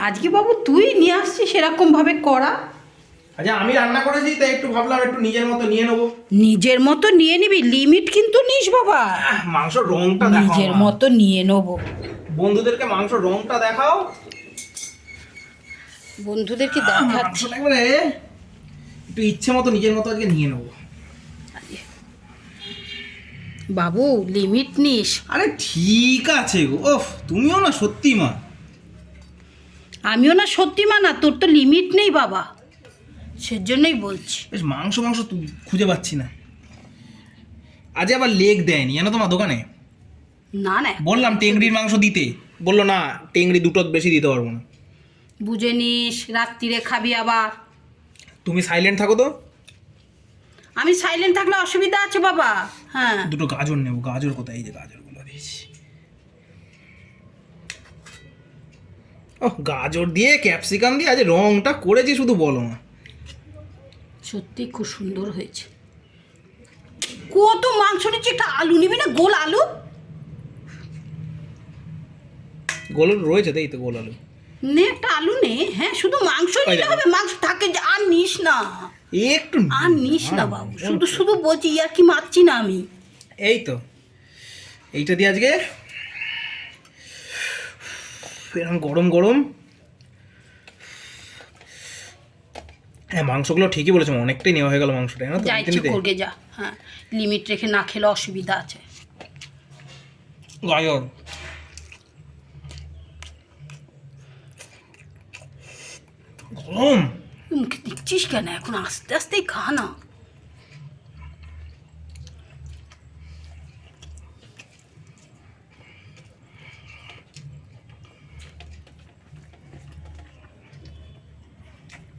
আজকে বাবু তুই নিয়ে আসছিস সেরকম ভাবে করা। আচ্ছা আমি রান্না করেছি তাই একটু ভাবলাম একটু নিজের মতো নিয়ে নেবো। নিজের মতো নিয়ে নিবি, লিমিট কিন্তু নিস বাবা। মাংসর রংটা দেখাও নিজের আমার। মতো নিয়ে নেবো। বন্ধুদেরকে মাংসর রংটা দেখাও। বন্ধুদেরকে দেখাচ্ছি। মাংসটা একবারে একটু ইচ্ছে মতো নিজের মতো আজকে নিয়ে নেবো। বাবু লিমিট নিস। আরে ঠিক আছে গো, ওফ তুমিও না সত্যি মা। আমিও না সত্যি মানা, তোর তো লিমিট নেই বাবা, সেজন্যই বলছি। বেশ মাংস মাংস খুঁজে পাচ্ছি না। আজ আবার লেগ দেয়নি জানো তোমার দোকানে। না না, বললাম টেংরির মাংস দিতে, বললো না টেংরি দুটো বেশি দিতে পারবো না। বুঝে নিস, রাত্রিরে খাবি আবার। তুমি সাইলেন্ট থাকো তো। আমি সাইলেন্ট থাকলে অসুবিধা আছে বাবা। হ্যাঁ, দুটো গাজর নেবো। গাজর কোথায়? এই যে গাজরগুলো দিয়েছি। ও গাজর দিয়ে ক্যাপসিকাম দিয়ে আজ রংটা করেছি শুধু বলো না। সত্যি খুব সুন্দর হয়েছে। কত মাংস নিচ্ছি, একটা আলু নিবি না? গোল আলু গোল রয়েছে তো, এই তো গোল আলু। নে, একটা আলু নে। হ্যাঁ, শুধু মাংস নিলে হবে? মাংস থাকে যে, আর নিস না, একটু আর নিস না বাবু। শুধু শুধু বলছি, আর কি মারছি না আমি। এই তো এইটা দিয়ে আজকে এরকম গরম গরম। হ্যাঁ মাংসগুলো ঠিকই বলেছো, অনেকটাই নেওয়া হয়ে গেল মাংসটা না তো। যা ইচ্ছে করগে যা। হ্যাঁ, লিমিট রেখে না খেলে অসুবিধা আছে। গাজর গরম। মুখে দিচ্ছিস কেন? এখন আস্তে আস্তেই খা না।